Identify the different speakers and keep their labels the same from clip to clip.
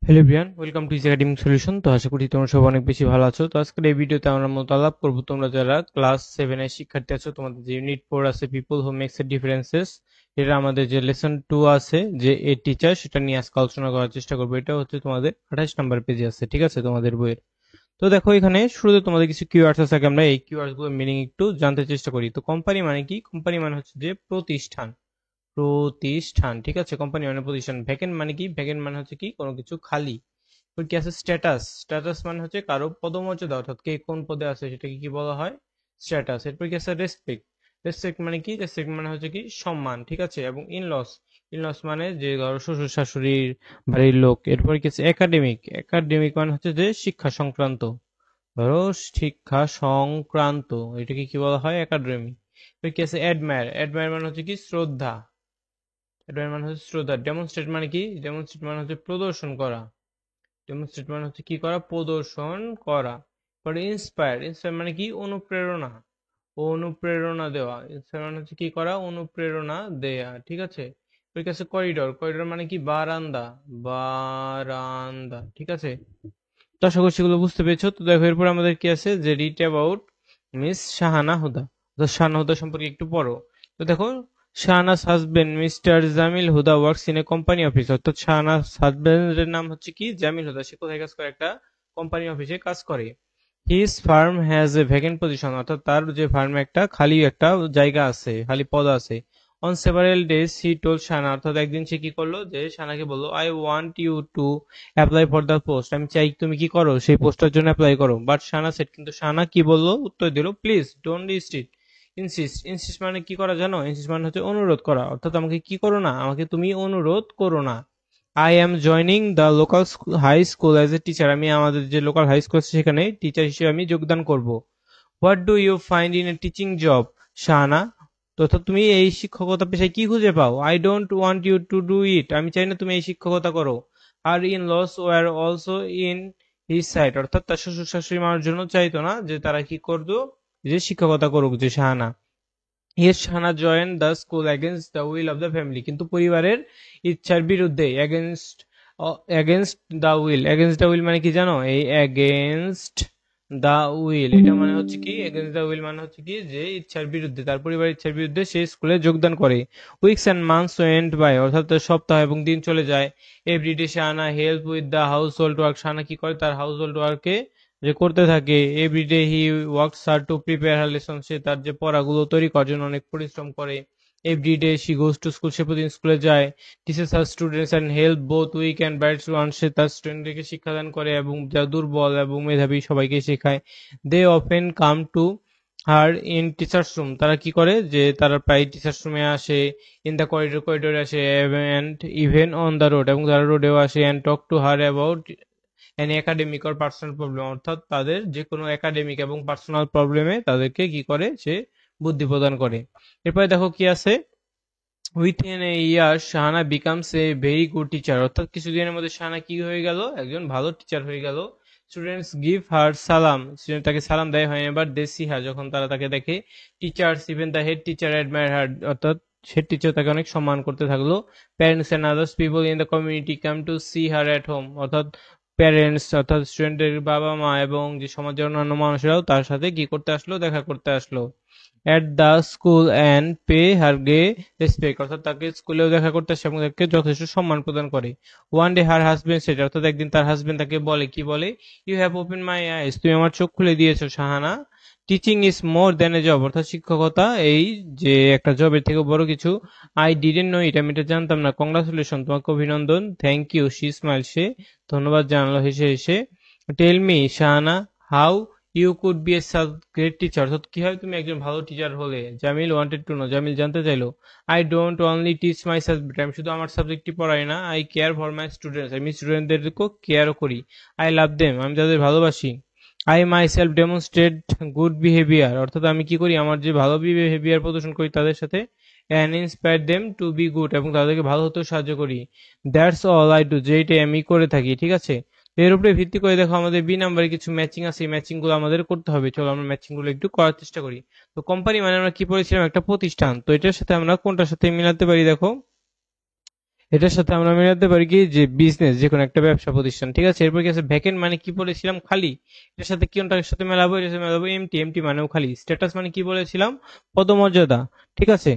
Speaker 1: Hello everyone, welcome to easy academic solution. তো আশা করি তোমরা সব অনেক বেশি ভালো আছো। তো আজকের এই ভিডিওতে আমরা মূলত আলাপ করবো তোমরা যারা ক্লাস 7 এর শিক্ষার্থী আছো, তোমাদের যে ইউনিট 4 আছে people who makes a differences, এটা আমাদের যে লেসন 2 আছে যে এ টিচার, সেটা নিয়ে আজকে আলোচনা করার চেষ্টা করবো। এটা হচ্ছে তোমাদের 28 নাম্বার পেজে আছে, ঠিক আছে, তোমাদের বইয়ের। তো দেখো এখানে শুরুতে তোমাদের কিছু কিওয়ার্ডস আছে, আগে আমরা এই কিওয়ার্ডস গুলোর মিনিং একটু জানতে চেষ্টা করি। তো কোম্পানি মানে কি? কোম্পানি মানে হচ্ছে যে প্রতিষ্ঠান। প্রতিষ্ঠান, ঠিক আছে, কোম্পানি মানে প্রতিষ্ঠান। ভ্যাকেন্ট মানে কি? ভ্যাকেন্ট মানে হচ্ছে কি কোনো কিছু খালি। এরপর কি আছে? স্ট্যাটাস। স্ট্যাটাস মানে হচ্ছে কারো পদমর্যাদা, অর্থাৎ কে কোন পদে আছে সেটাকে কি বলা হয়? স্ট্যাটাস। এরপর কি আছে? রেসপেক্ট। রেসপেক্ট মানে কি? রেসপেক্ট মানে হচ্ছে কি সম্মান, ঠিক আছে। এবং ইনলস। ইনলস মানে যে ধরো শ্বশুর শাশুড়ির বাড়ির লোক। এরপর কি আছে? একাডেমিক। একাডেমিক মানে হচ্ছে যে শিক্ষা সংক্রান্ত। ধরো শিক্ষা সংক্রান্ত, এটাকে কি বলা হয়? একাডেমিক। এরপর কি আছে? অ্যাডমায়ার। অ্যাডমায়ার মানে হচ্ছে কি শ্রদ্ধা। অ্যাডমায়ার মানে হচ্ছে শ্রদ্ধা। ডেমনস্ট্রেট মানে কি? ডেমনস্ট্রেট মানে হচ্ছে প্রদর্শন করা। ডেমনস্ট্রেট মানে হচ্ছে কি করা? প্রদর্শন করা। পরে ইন্সপায়ার। ইন্সপায়ার মানে কি? অনুপ্রেরণা। অনুপ্রেরণা দেওয়া। ইন্সপায়ার মানে হচ্ছে কি করা? অনুপ্রেরণা দেয়া, ঠিক আছে। ওর কাছে করিডোর। করিডোর মানে কি? বারান্দা। বারান্দা, ঠিক আছে। তো আশা করছি সেগুলো বুঝতে পেরেছো। তো দেখো এরপর আমাদের কি আছে যে read about Miss Shahana Huda. তো শাহানা হুদা সম্পর্কে একটু পড়ো। তো দেখো, Shahana's husband Mister Jamil Huda works in a company office. অর্থাৎ শাহানাস হাজবেন্ডের নাম হচ্ছে কি? জামিল হুদা। সে কোথায় কাজ করে? একটা কোম্পানি অফিসে কাজ করে। His farm has a vacant position. অর্থাৎ তার যে ফার্মে একটা খালি একটা জায়গা আছে, খালি পদ আছে। On several days he told Shahana. অর্থাৎ একদিন সে কি করলো, যে শাহানাকে বললো, I want you to apply for the post. আমি চাই তুমি কি করো? সেই পোস্টের জন্য অ্যাপ্লাই করো। বাট শাহানা সেট, কিন্তু শাহানা কি বললো? উত্তর দিল, please don't insist. Insist. Insist মানে কি করা জানো? ইনসিস্ট মানে হচ্ছে অনুরোধ করা। অর্থাৎ আমাকে কি করো না? আমাকে তুমি অনুরোধ করো না। I am joining the local high school as a teacher. আমি আমাদের যে লোকাল হাই স্কুল আছে সেখানে টিচার হিসেবে আমি যোগদান করব। What do you find in a teaching job, Shahana? তথা তুমি এই শিক্ষকতা পেশায় কি খুঁজে পাও? I don't want you to do it. আমি চাই না তুমি এই শিক্ষকতা করো। আর in laws were also in his side. অর্থাৎ তার শ্বশুর শাশুড়ি মার জন্য চাইতো না যে তারা কি করতো, যে শিক্ষকতা করুক, যে Shahana. Yes, Shahana join the school against the will of the family. কিন্তু পরিবারের ইচ্ছার বিরুদ্ধে। Against. Against the will. Against the will মানে কি জানো? এই এগেনস্ট দা উইল, এটা মানে হচ্ছে কি? এগেনস্ট দা উইল মানে হচ্ছে কি যে ইচ্ছার বিরুদ্ধে, তার পরিবারের ইচ্ছার বিরুদ্ধে সে স্কুলে যোগদান করে। Weeks and months went by. অর্থাৎ সপ্তাহ এবং দিন চলে যায়। Everyday Shahana help with the household work. শাহানা কি করে? তার হাউস হোল্ড ওয়ার্কে যে করতে থাকে। Everyday he works hard to prepare her lesson. সে তার যে পড়াগুলো তৈরি করার জন্য অনেক পরিশ্রম করে। Everyday she goes to school. সে প্রতিদিন স্কুলে যায়। Teachers her students and help both weak and bad one. সে তার স্টুডেন্টদেরকে শিক্ষাদান করে এবং যারা দুর্বল এবং মেধাবী সবাইকে শেখায়। They often come to her in teachers room. তারা কি করে? যে তারা প্রায় টিচার্স রুমে আসে। ইন দ্য করিডোরে আসে, and even on the road, এবং তারা রোডেও আসে। And talk to her about an academic or personal problem. অর্থাৎ তাদের যে কোনো একাডেমিক এবং পার্সোনাল প্রবলেমে তাদেরকে কি করে? সে বুদ্ধি প্রদান করে। এরপরে দেখো কি আছে, within a year Shahana becomes a very good teacher. অর্থাৎ কিছুদিনের মধ্যে শাহানা কি হয়ে গেল? একজন ভালো টিচার হয়ে গেল। স্টুডেন্টস গিভ হার সালাম। স্টুডেন্ট তাকে সালাম দেয়। হয় এবার দে সি হার, যখন তারা তাকে দেখে। Teachers even the head teacher admire her. অর্থাৎ হেড টিচার তাকে অনেক সম্মান করতে থাকলো। Parents and others people in the community come to see her at home. অর্থাৎ প্যারেন্টস অর্থাৎ স্টুডেন্টের বাবা মা এবং যে সমাজের অন্যান্য মানুষরাও তার সাথে কি করতে আসলো? দেখা করতে আসলো। At the school and pay her gay respect. অর্থাৎ তাকে স্কুলেও দেখা করতে আসে এবং তাকে যথেষ্ট সম্মান প্রদান করে। One day her husband said. অর্থাৎ একদিন তার হাজবেন্ড তাকে বলে, কি বলে? You have open my eyes. তুমি আমার চোখ খুলে দিয়েছো Shahana. Teaching is more than a job. অর্থাৎ শিক্ষকতা এই যে একটা জবের থেকে বড় কিছু। I didn't know it. আমি এটা জানতাম না। কংগ্রাচুলেশন, তোমাকে অভিনন্দন। Thank you, she smile. সে ধন্যবাদ জানালো হেসে হেসে। Tell me Shahana, how you could B A such great teacher. অর্থাৎ কিভাবে তুমি একজন ভালো টিচার হলে? Jamil wanted to know. Jamil জানতে চাইলো। I don't only teach my subject. আমি শুধু আমার সাবজেক্টই পড়াই না। Eye care for my students. আমি স্টুডেন্টদেরকেও কেয়ারও করি। I love them. আমি তাদের ভালোবাসি। I my self demonstrate good behaviour. অর্থাৎ আমি কি করি? আমার যে ভালো বিহেভিয়ার প্রদর্শন করি তাদের সাথে। And inspire them to be good, এবং তাদেরকে ভালো হতেও সাহায্য করি। That's all I do. যেইটাই আমি করে থাকি, ঠিক আছে। এর উপরে ভিত্তি করে দেখো আমাদের বি নাম্বারে কিছু ম্যাচিং আছে। এই ম্যাচিং গুলো আমাদের করতে হবে। চলো আমরা ম্যাচিং গুলো একটু করার চেষ্টা করি। তো কোম্পানি মানে আমরা কি পড়েছিলাম? একটা প্রতিষ্ঠান। তো এটার সাথে আমরা কোনটার সাথে মিলাতে পারি? দেখো, এটার সাথে আমরা মেলাতে পারি কি যে বিজনেস, যে কোনো একটা ব্যবসা প্রতিষ্ঠান, ঠিক আছে। এরপর কি আছে ভ্যাকেন্ট, মানে কি বলেছিলাম খালি। এটার সাথে কোনটার সাথে মেলাবো, এটার সাথে মেলাবো এমটি, এমটি মানেও খালি। স্ট্যাটাস মানে কি বলেছিলাম, পদমর্যাদা, ঠিক আছে।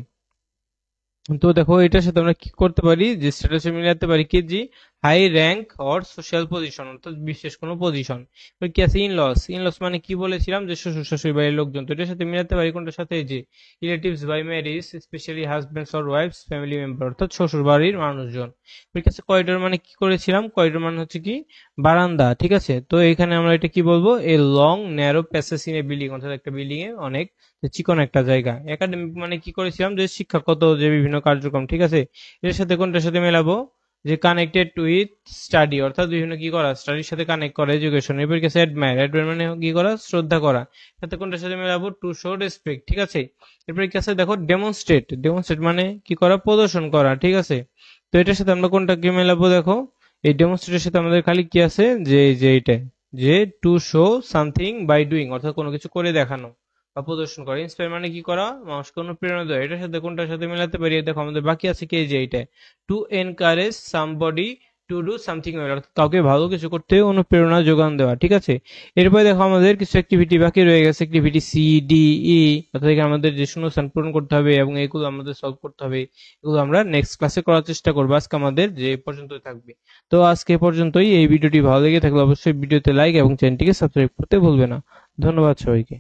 Speaker 1: তো দেখো এটার সাথে আমরা কি করতে পারি, যে স্ট্যাটাসে মিলাতে পারি কি যে high rank or social position, অর্থাৎ বিশেষ কোনো পজিশন। এবার কি আছে ইনলস, ইনলস মানে কি বলেছিলাম যে শ্বশুর শাশুড়ি বাড়ির লোকজন। তো এটার সাথে মিলাতে পারি কোনটার সাথে, যে relatives by marriage, specially husbands or wives, family member, অর্থাৎ শ্বশুর বাড়ির মানুষজন। এবার কি আছে করিডোর, মানে কি করেছিলাম, করিডোর মানে হচ্ছে কি বারান্দা, ঠিক আছে। তো এখানে আমরা এটা কি বলবো, a long narrow passage in a building, অর্থাৎ একটা বিল্ডিং এ অনেক চিকন একটা জায়গা। একাডেমিক মানে কি করেছিলাম, যে শিক্ষাগত যে বিভিন্ন কার্যক্রম, ঠিক আছে। এর সাথে কোনটার সাথে মেলাবো, যে কানেক্টেড উইথ স্টাডি, অর্থাৎ বিভিন্ন কি করা, স্টাডির সাথে কানেক্ট করা, এডুকেশন। এরপর কি আছে অ্যাডমায়ার, অ্যাডমায়ার মানে কি করা, শ্রদ্ধা করা। সাথে কোনটার সাথে মেলাবো, টু শো রেসপেক্ট, ঠিক আছে। এরপর কি আছে দেখো ডেমনস্ট্রেট, ডেমনস্ট্রেট মানে কি করা, প্রদর্শন করা, ঠিক আছে। তো এটার সাথে আমরা কোনটাকে মেলাবো, দেখো এই ডেমনস্ট্রেটের সাথে আমাদের খালি কি আছে, যে এইটা, যে to show something by doing, অর্থাৎ কোনো কিছু করে দেখানো বা প্রদর্শন করা। ইন্সপায়ার মানে কি করা, মানুষকে অনুপ্রেরণা দেওয়া। এটার সাথে কোনটার সাথে মেলাতে পারি, দেখো আমাদের বাকি আছে কি, এই যে এইটা, to encourage somebody to do something well, অর্থাৎ কাউকে ভালো কিছু করতে অনুপ্রেরণা যোগান দেওয়া, ঠিক আছে। এরপরে দেখো আমাদের কিছু অ্যাক্টিভিটি বাকি রয়ে গেছে, অ্যাক্টিভিটি সি ডি ই, অর্থাৎ এখানে আমাদের যে শূন্যস্থান পূরণ করতে হবে এবং এগুলো আমাদের সলভ করতে হবে। এগুলো আমরা নেক্সট ক্লাসে করার চেষ্টা করবো, আজকে আমাদের যে এই পর্যন্তই থাকবে। তো আজকে এ পর্যন্তই। এই ভিডিওটি ভালো লেগে থাকলে অবশ্যই ভিডিওতে লাইক এবং চ্যানেলটিকে সাবস্ক্রাইব করতে ভুলবে না। ধন্যবাদ সবাইকে।